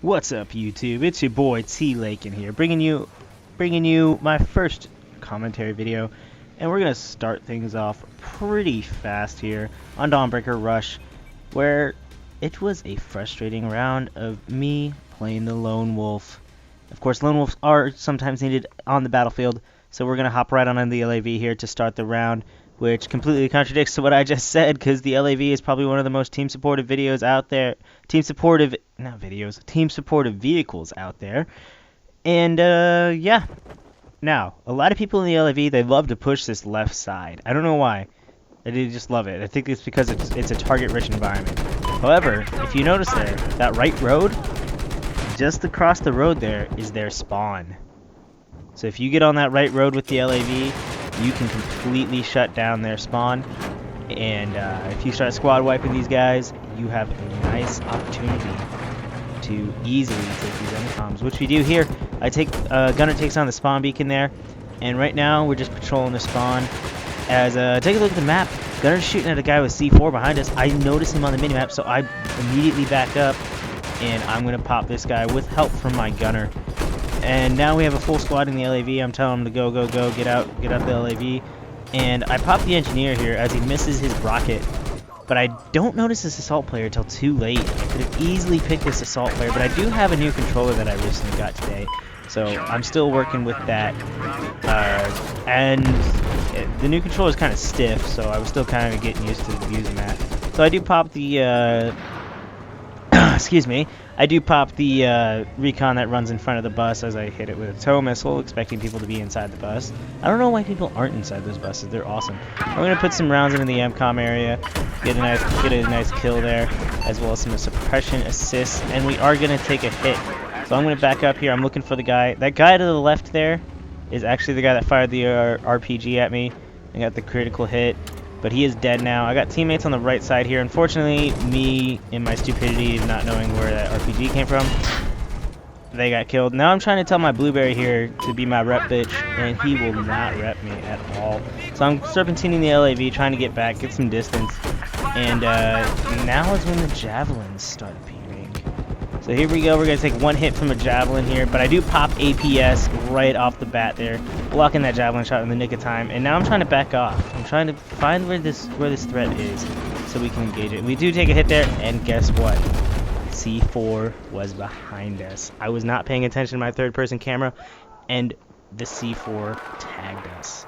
What's up, YouTube? It's your boy T Lake in here, bringing you my first commentary video, and we're gonna start things off pretty fast here on Dawnbreaker Rush, where it was a frustrating round of me playing the lone wolf. Of course, lone wolves are sometimes needed on the battlefield, so we're gonna hop right on the LAV here to start the round, which completely contradicts to what I just said, because the LAV is probably one of the most team-supportive videos out there. Team-supportive vehicles out there. And, yeah. Now, a lot of people in the LAV, they love to push this left side. I don't know why. They just love it. I think it's because it's a target-rich environment. However, if you notice there, that right road, just across the road there is their spawn. So if you get on that right road with the LAV, you can completely shut down their spawn, and if you start squad wiping these guys, you have a nice opportunity to easily take these MCOMs, which we do here. Gunner takes on the spawn beacon there, and right now we're just patrolling the spawn. As take a look at the map, Gunner's shooting at a guy with C4 behind us. I notice him on the minimap, so I immediately back up, and I'm gonna pop this guy with help from my gunner. And now we have a full squad in the LAV. I'm telling him to go, get out the LAV. And I pop the engineer here as he misses his rocket. But I don't notice this assault player until too late. I could have easily picked this assault player, but I do have a new controller that I recently got today. So I'm still working with that. And the new controller is kind of stiff, so I was still kind of getting used to using that. So I do pop the... excuse me. I do pop the recon that runs in front of the bus as I hit it with a tow missile, expecting people to be inside the bus. I don't know why people aren't inside those buses. They're awesome. I'm going to put some rounds into the MCOM area, get a nice kill there, as well as some suppression assists, and we are going to take a hit. So I'm going to back up here. I'm looking for the guy. That guy to the left there is actually the guy that fired the RPG at me and got the critical hit. But he is dead now. I got teammates on the right side here. Unfortunately, me, in my stupidity of not knowing where that RPG came from, they got killed. Now I'm trying to tell my Blueberry here to be my rep bitch, and he will not rep me at all. So I'm serpentining the LAV, trying to get back, get some distance. And now is when the javelins start appearing. So here we go. We're going to take one hit from a javelin here, but I do pop APS right off the bat there, blocking that javelin shot in the nick of time. And now I'm trying to back off. I'm trying to find where this threat is so we can engage it. We do take a hit there, and guess what? C4 was behind us. I was not paying attention to my third-person camera, and the C4 tagged us.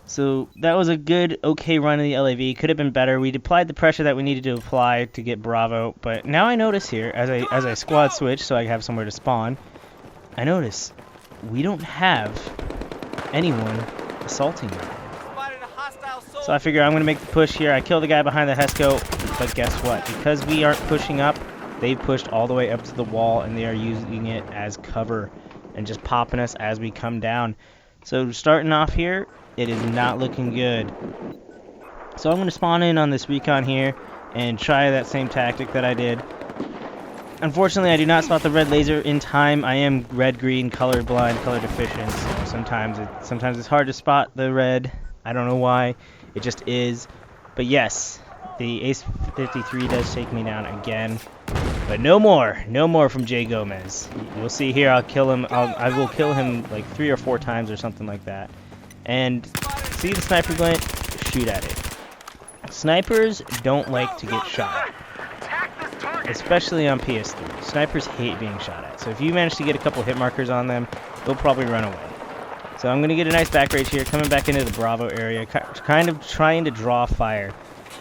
So that was a good, okay run in the LAV. Could have been better. We applied the pressure that we needed to apply to get Bravo, but now I notice here, as I squad switch so I have somewhere to spawn, I notice we don't have anyone assaulting me. So I figure I'm going to make the push here. I kill the guy behind the Hesco, but guess what? Because we aren't pushing up, they've pushed all the way up to the wall, and they are using it as cover and just popping us as we come down. So starting off here, it is not looking good. So I'm going to spawn in on this recon here and try that same tactic that I did. Unfortunately, I do not spot the red laser in time. I am red-green, colorblind, color deficient. So sometimes it's hard to spot the red. I don't know why. It just is. But yes, the Ace 53 does take me down again. But no more from Jay Gomez. You'll see here, I'll kill him. I will kill him like 3 or 4 times or something like that. And see the sniper glint? Shoot at it. Snipers don't like to get shot at, especially on PS3. Snipers hate being shot at. So if you manage to get a couple hit markers on them, they'll probably run away. So I'm going to get a nice back rage here, coming back into the Bravo area, kind of trying to draw fire.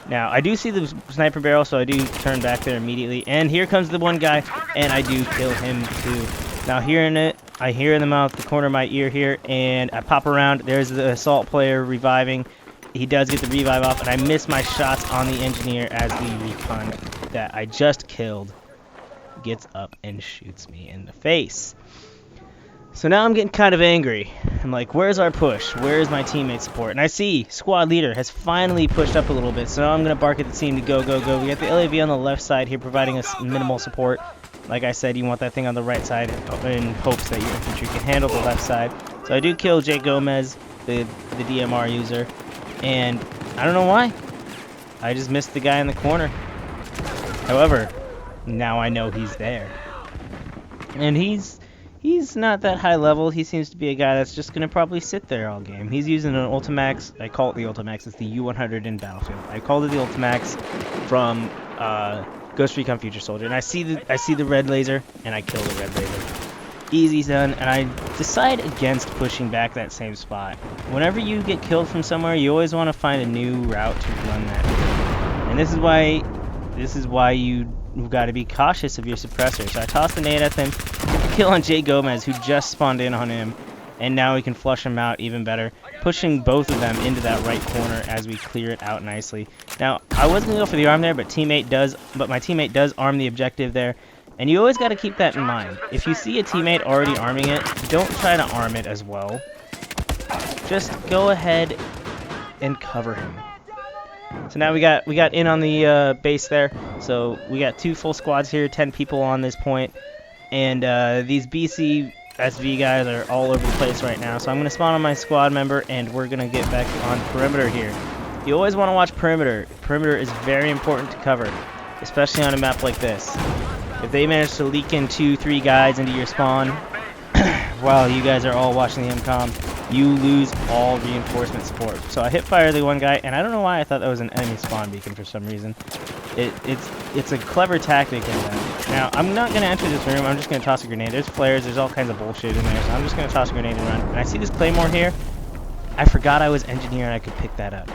Now, I do see the sniper barrel, so I do turn back there immediately. And here comes the one guy, and I do kill him too. Now, hearing it, I hear them out the corner of my ear here, and I pop around. There's the assault player reviving. He does get the revive off, and I miss my shots on the engineer as the recon that I just killed gets up and shoots me in the face. So now I'm getting kind of angry. I'm like, where's our push? Where's my teammate support? And I see squad leader has finally pushed up a little bit, so now I'm going to bark at the team to go. We got the LAV on the left side here providing us minimal support. Like I said, you want that thing on the right side in hopes that your infantry can handle the left side. So I do kill Jay Gomez, the DMR user, and I don't know why. I just missed the guy in the corner. However, now I know he's there. And he's not that high level. He seems to be a guy that's just going to probably sit there all game. He's using an Ultimax. I call it the Ultimax. It's the U-100 in Battlefield. I called it the Ultimax from Ghost Recon Future Soldier. And I see the red laser, and I kill the red laser. Easy done. And I decide against pushing back that same spot. Whenever you get killed from somewhere, you always want to find a new route to run that. And this is why you've got to be cautious of your suppressor. So I tossed a nade at them, get the kill on Jay Gomez, who just spawned in on him, and now we can flush him out even better, pushing both of them into that right corner as we clear it out nicely. Now, I wasn't going to go for the arm there, but my teammate does arm the objective there, and you always got to keep that in mind. If you see a teammate already arming it, don't try to arm it as well. Just go ahead and cover him. So now we got in on the base there. So we got 2 full squads here, 10 people on this point, and these BC SV guys are all over the place right now. So I'm gonna spawn on my squad member, and we're gonna get back on perimeter here. You always want to watch perimeter. Perimeter is very important to cover, especially on a map like this. If they manage to leak in 2-3 guys into your spawn while you guys are all watching the MCOM, you lose all reinforcement support. So I hit fire the one guy, and I don't know why I thought that was an enemy spawn beacon for some reason. It's a clever tactic in that. Now, I'm not going to enter this room. I'm just going to toss a grenade. There's flares. There's all kinds of bullshit in there, so I'm just going to toss a grenade and run. And I see this claymore here. I forgot I was engineer and I could pick that up.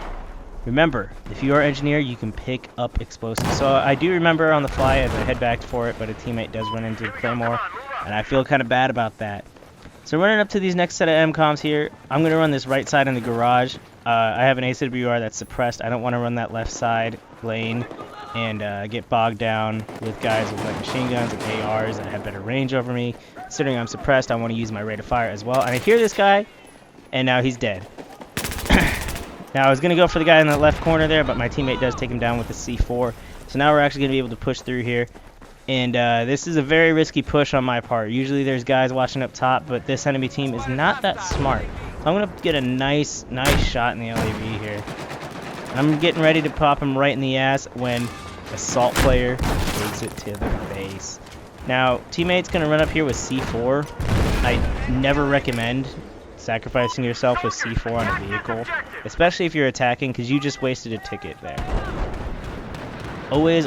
Remember, if you are engineer, you can pick up explosives. So I do remember on the fly as I head back for it, but a teammate does run into claymore, and I feel kind of bad about that. So running up to these next set of MCOMs here, I'm going to run this right side in the garage. I have an ACWR that's suppressed. I don't want to run that left side lane and get bogged down with guys with like machine guns and ARs that have better range over me. Considering I'm suppressed, I want to use my rate of fire as well. And I hear this guy, and now he's dead. Now I was going to go for the guy in the left corner there, but my teammate does take him down with the C4. So now we're actually going to be able to push through here. And this is a very risky push on my part. Usually there's guys watching up top, but this enemy team is not that smart. So I'm going to get a nice shot in the LAV here. I'm getting ready to pop him right in the ass when Assault player takes it to the base. Now, teammate's going to run up here with C4. I never recommend sacrificing yourself with C4 on a vehicle, especially if you're attacking, because you just wasted a ticket there. Always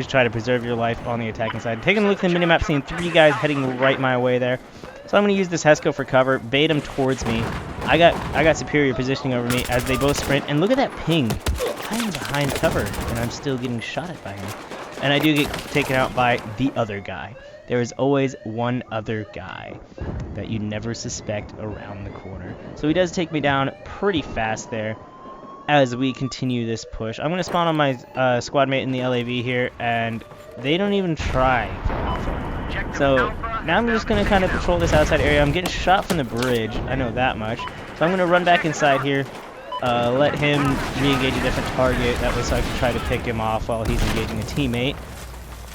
try to preserve your life on the attacking side. Taking a look at the minimap, seeing 3 guys heading right my way there. So I'm going to use this HESCO for cover, bait them towards me. I got superior positioning over me as they both sprint, and look at that ping. I am behind cover, and I'm still getting shot at by him. And I do get taken out by the other guy. There is always one other guy that you never suspect around the corner. So he does take me down pretty fast there as we continue this push. I'm going to spawn on my squad mate in the LAV here, and they don't even try for alpha. So now I'm just going to kind of patrol this outside area. I'm getting shot from the bridge, I know that much. So I'm going to run back inside here, let him re-engage a different target. That way so I can try to pick him off while he's engaging a teammate.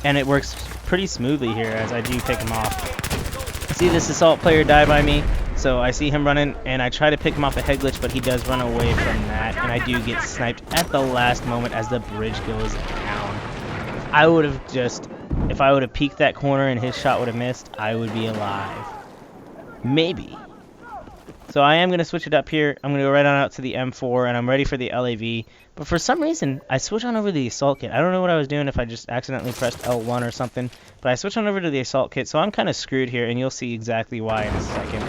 And it works pretty smoothly here as I do pick him off. See this assault player die by me, so I see him running, and I try to pick him off a head glitch, but he does run away from that, and I do get sniped at the last moment as the bridge goes down. If I would have peeked that corner and his shot would have missed, I would be alive. Maybe. So I am going to switch it up here. I'm going to go right on out to the M4, and I'm ready for the LAV. But for some reason, I switch on over to the assault kit. I don't know what I was doing, if I just accidentally pressed L1 or something. But I switched on over to the assault kit, so I'm kind of screwed here, and you'll see exactly why in a second.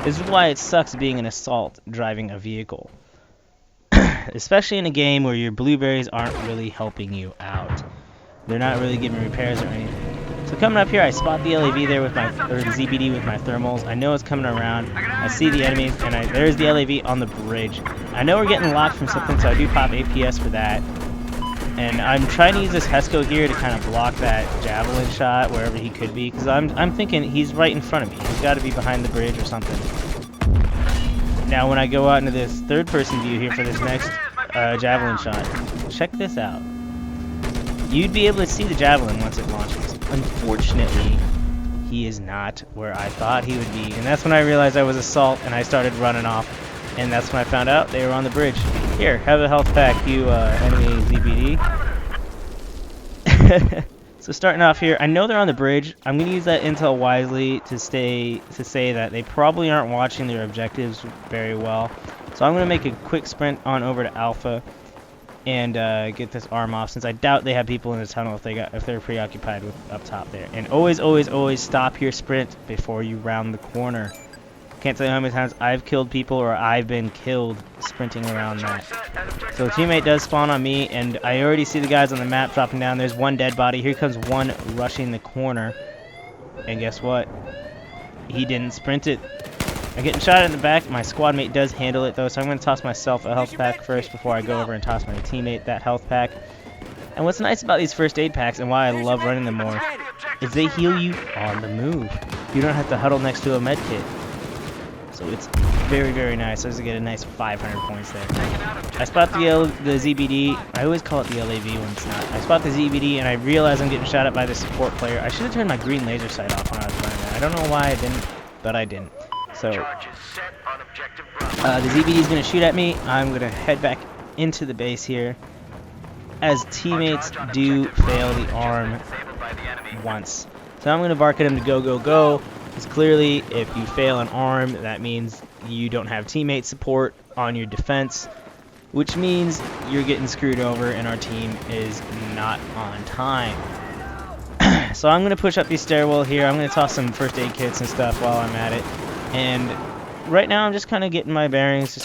This is why it sucks being an assault driving a vehicle. Especially in a game where your blueberries aren't really helping you out. They're not really giving repairs or anything. So coming up here, I spot the LAV there with my, or the ZBD with my thermals. I know it's coming around. I see the enemies, and there's the LAV on the bridge. I know we're getting locked from something, so I do pop APS for that. And I'm trying to use this HESCO gear to kind of block that javelin shot wherever he could be, because I'm thinking he's right in front of me. He's got to be behind the bridge or something. Now when I go out into this third-person view here for this next javelin shot, check this out. You'd be able to see the javelin once it launches. Unfortunately, he is not where I thought he would be. And that's when I realized I was assault, and I started running off. And that's when I found out they were on the bridge. Here, have a health pack, you enemy ZBD. So starting off here, I know they're on the bridge. I'm going to use that intel wisely to say that they probably aren't watching their objectives very well. So I'm going to make a quick sprint on over to Alpha and get this arm off, since I doubt they have people in the tunnel if they're preoccupied with up top there. And always, always, always stop your sprint before you round the corner. Can't tell you how many times I've killed people or I've been killed sprinting around that. So a teammate does spawn on me, and I already see the guys on the map dropping down. There's one dead body. Here comes one rushing the corner. And guess what? He didn't sprint it. I'm getting shot in the back. My squad mate does handle it though, so I'm going to toss myself a health pack first before I go over and toss my teammate that health pack. And what's nice about these first aid packs, and why I love running them more, is they heal you on the move. You don't have to huddle next to a med kit. So it's very, very nice. I was going to get a nice 500 points there. I spot the ZBD. I always call it the LAV when it's not. I spot the ZBD and I realize I'm getting shot at by the support player. I should have turned my green laser sight off when I was running that. I don't know why I didn't, but I didn't. So the ZBD is going to shoot at me. I'm going to head back into the base here, as teammates do fail the arm once. So I'm going to bark at him to go, go, go. Because clearly, if you fail an arm, that means you don't have teammate support on your defense, which means you're getting screwed over and our team is not on time. So I'm going to push up the stairwell here. I'm going to toss some first aid kits and stuff while I'm at it. And right now I'm just kind of getting my bearings, I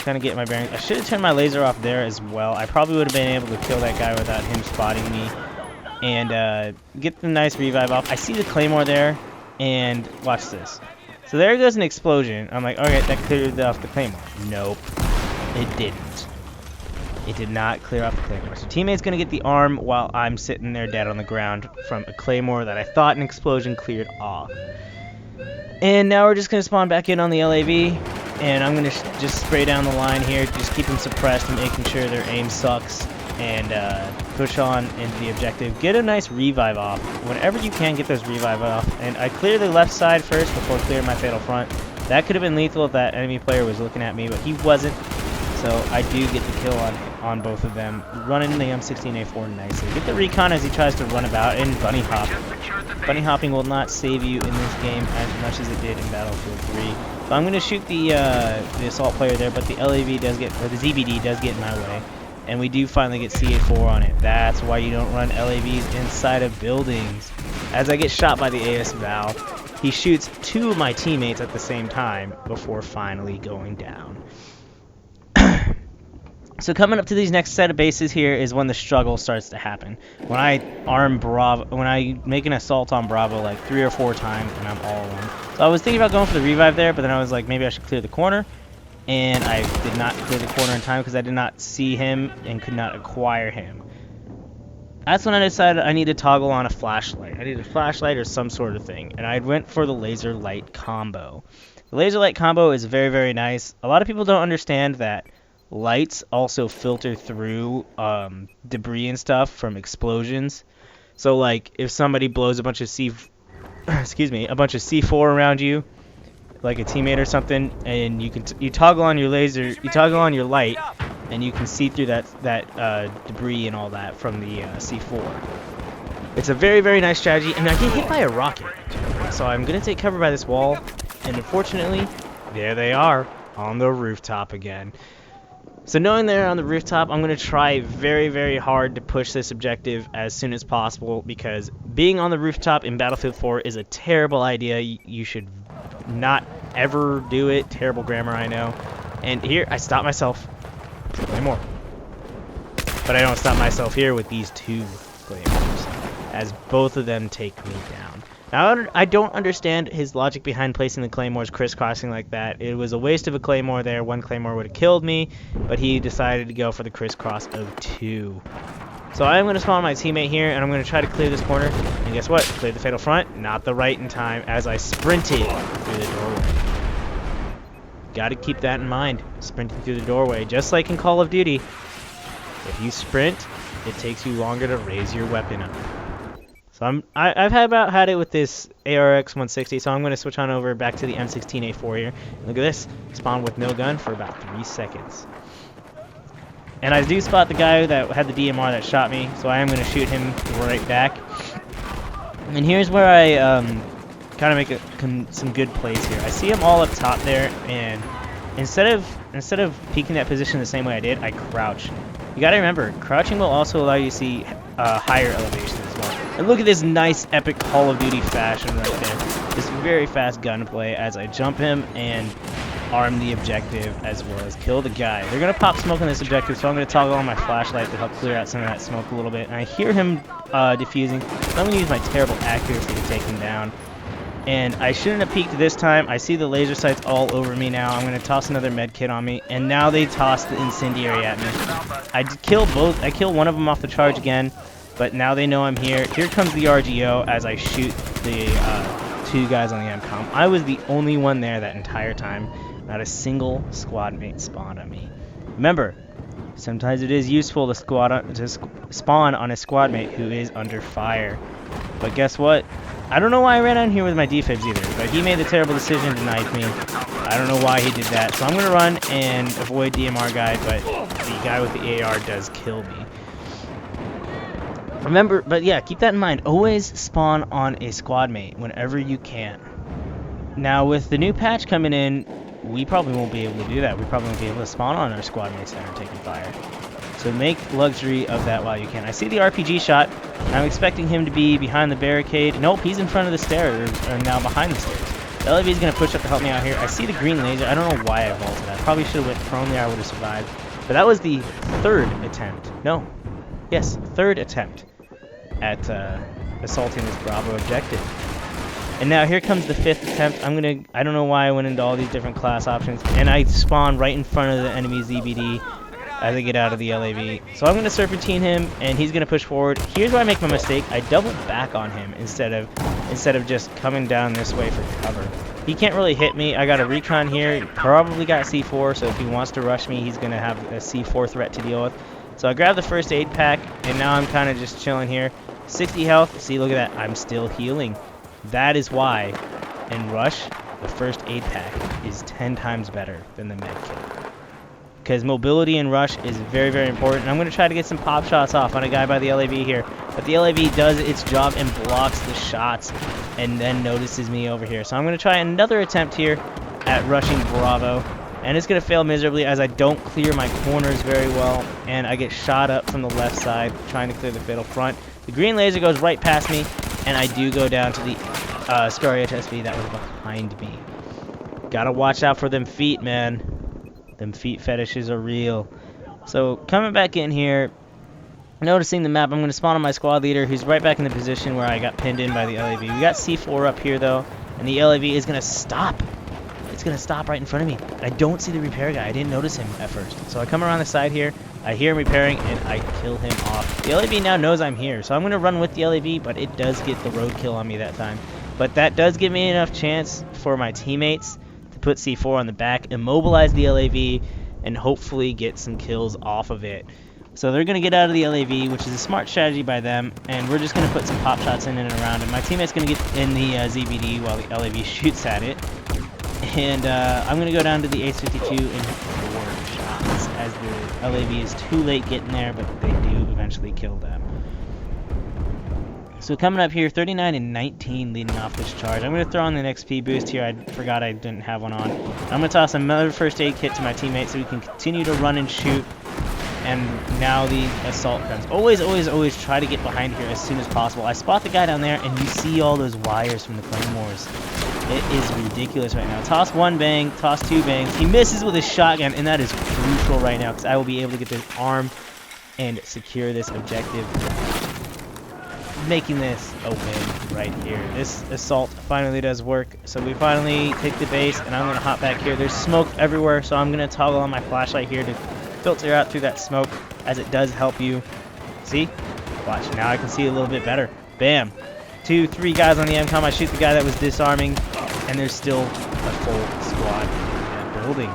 should have turned my laser off there as well. I probably would have been able to kill that guy without him spotting me. And get the nice revive off. I see the claymore there. And watch this. So there goes an explosion. I'm like, alright, that cleared off the claymore. Nope. It didn't. It did not clear off the claymore. So teammate's going to get the arm while I'm sitting there dead on the ground from a claymore that I thought an explosion cleared off. And now we're just going to spawn back in on the LAV. And I'm going to just spray down the line here. Just keep them suppressed and making sure their aim sucks. And push on into the objective. Get a nice revive off. Whenever you can, get those revive off. And I clear the left side first before clearing my fatal front. That could have been lethal if that enemy player was looking at me, but he wasn't. So I do get the kill on both of them. Running the M16A4 nicely. Get the recon as he tries to run about and bunny hop. Bunny hopping will not save you in this game as much as it did in Battlefield 3. So I'm going to shoot the assault player there, but the LAV does get, or the ZBD does get in my way. And we do finally get CA4 on it. That's why you don't run LAVs inside of buildings. As I get shot by the AS Val, he shoots two of my teammates at the same time before finally going down. So coming up to these next set of bases here is when the struggle starts to happen. When I make an assault on Bravo like 3 or 4 times and I'm all alone. So I was thinking about going for the revive there, but then I was like, maybe I should clear the corner. And I did not clear the corner in time because I did not see him and could not acquire him. That's when I decided I need to toggle on a flashlight. I need a flashlight or some sort of thing. And I went for the laser light combo. The laser light combo is very, very nice. A lot of people don't understand that lights also filter through debris and stuff from explosions. So like if somebody blows a bunch of C4 around you, like a teammate or something, and you toggle on your laser, you toggle on your light, and you can see through that debris and all that from the C4. It's a very, very nice strategy, and I get hit by a rocket. So I'm gonna take cover by this wall, and unfortunately, there they are on the rooftop again. So knowing they're on the rooftop, I'm going to try very, very hard to push this objective as soon as possible, because being on the rooftop in Battlefield 4 is a terrible idea. You should not ever do it. Terrible grammar, I know. And here, I stop myself. Claymore. But I don't stop myself here with these two claymores, as both of them take me down. Now, I don't understand his logic behind placing the claymores crisscrossing like that. It was a waste of a claymore there. One claymore would have killed me, but he decided to go for the crisscross of 2. So I'm going to spawn my teammate here, and I'm going to try to clear this corner. And guess what? Clear the fatal front. Not the right in time, as I sprinted through the doorway. Got to keep that in mind. Sprinting through the doorway, just like in Call of Duty. If you sprint, it takes you longer to raise your weapon up. So I've had it with this ARX 160, so I'm going to switch on over back to the M16A4 here. Look at this. Spawn with no gun for about 3 seconds. And I do spot the guy that had the DMR that shot me, so I am going to shoot him right back. And here's where I kind of make some good plays here. I see them all up top there, and instead of peeking that position the same way I did, I crouch. You gotta remember, crouching will also allow you to see higher elevation as well. And look at this nice epic Call of Duty fashion right there. This very fast gunplay as I jump him and arm the objective as well as kill the guy. They're gonna pop smoke on this objective, so I'm gonna toggle on my flashlight to help clear out some of that smoke a little bit. And I hear him defusing, so I'm gonna use my terrible accuracy to take him down. And I shouldn't have peeked this time. I see the laser sights all over me now. I'm gonna toss another med kit on me, and now they toss the incendiary at me. I kill both. I kill one of them off the charge again, but now they know I'm here. Here comes the RGO as I shoot the two guys on the MCOM. I was the only one there that entire time. Not a single squad mate spawned on me. Remember, sometimes it is useful to spawn on a squad mate who is under fire. But guess what? I don't know why I ran on here with my defibs either, but he made the terrible decision to knife me. I don't know why he did that, so I'm going to run and avoid DMR guy, but the guy with the AR does kill me. Remember, but yeah, keep that in mind. Always spawn on a squad mate whenever you can. Now, with the new patch coming in, we probably won't be able to do that. We probably won't be able to spawn on our squad mates that are taking fire. So make luxury of that while you can. I see the RPG shot. I'm expecting him to be behind the barricade. Nope, he's in front of the stairs, or now behind the stairs. The LAV is going to push up to help me out here. I see the green laser. I don't know why I vaulted. I probably should have went prone there. I would have survived. But that was the third attempt. No. Yes, third attempt at assaulting this Bravo objective. And now here comes the fifth attempt. I don't know why I went into all these different class options, and I spawn right in front of the enemy ZBD as I get out of the LAV. So I'm going to serpentine him, and he's going to push forward. Here's where I make my mistake. I double back on him instead of just coming down this way for cover. He can't really hit me. I got a recon here. He probably got C4, so if he wants to rush me, he's going to have a C4 threat to deal with. So I grab the first aid pack, and now I'm kind of just chilling here. 60 health. See, look at that. I'm still healing. That is why in Rush, the first aid pack is 10 times better than the med kit. Because mobility in Rush is very, very important. And I'm going to try to get some pop shots off on a guy by the LAV here. But the LAV does its job and blocks the shots and then notices me over here. So I'm going to try another attempt here at rushing Bravo. And it's going to fail miserably as I don't clear my corners very well. And I get shot up from the left side trying to clear the fatal front. The green laser goes right past me. And I do go down to the Scary HSV that was behind me. Gotta watch out for them feet, man. Them feet fetishes are real. So coming back in here, noticing the map, I'm going to spawn on my squad leader, who's right back in the position where I got pinned in by the LAV. We got C4 up here though, and the LAV is going to stop. It's going to stop right in front of me. I don't see the repair guy. I didn't notice him at first. So I come around the side here, I hear him repairing, and I kill him off. The LAV now knows I'm here, so I'm going to run with the LAV, but it does get the roadkill on me that time. But that does give me enough chance for my teammates to put C4 on the back, immobilize the LAV, and hopefully get some kills off of it. So they're going to get out of the LAV, which is a smart strategy by them, and we're just going to put some pop shots in and around it. My teammate's going to get in the ZBD while the LAV shoots at it. And I'm going to go down to the Ace-52 and hit 4 shots, as the LAV is too late getting there, but they do eventually kill them. So coming up here, 39 and 19 leading off this charge. I'm going to throw on the XP boost here. I forgot I didn't have one on. I'm going to toss another first aid kit to my teammates so we can continue to run and shoot. And now the assault comes. Always, always, always try to get behind here as soon as possible. I spot the guy down there, and you see all those wires from the claymores. It is ridiculous right now. Toss one bang, toss two bangs. He misses with his shotgun, and that is crucial right now because I will be able to get this arm and secure this objective, making this a win right here. This assault finally does work. So we finally take the base, and I'm going to hop back here. There's smoke everywhere, so I'm going to toggle on my flashlight here to filter out through that smoke, as it does help you. See? Watch, now I can see a little bit better. Bam. 2, 3 guys on the MCOM. I shoot the guy that was disarming, and there's still a full squad in that building.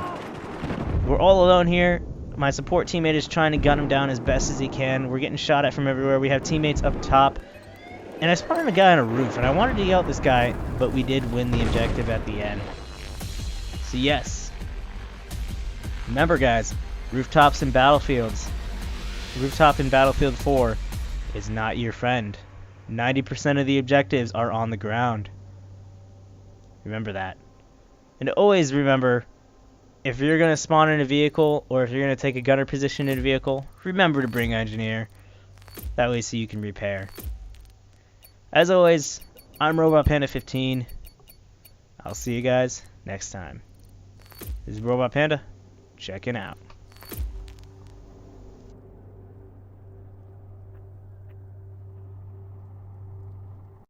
We're all alone here. My support teammate is trying to gun him down as best as he can. We're getting shot at from everywhere. We have teammates up top. And I spotted a guy on a roof, and I wanted to yell at this guy, but we did win the objective at the end. So yes. Remember guys, rooftops and battlefields. Rooftop in Battlefield 4 is not your friend. 90% of the objectives are on the ground. Remember that. And always remember, if you're going to spawn in a vehicle, or if you're going to take a gunner position in a vehicle, remember to bring engineer. That way so you can repair. As always, I'm Robot Panda 15. I'll see you guys next time. This is Robot Panda, checking out.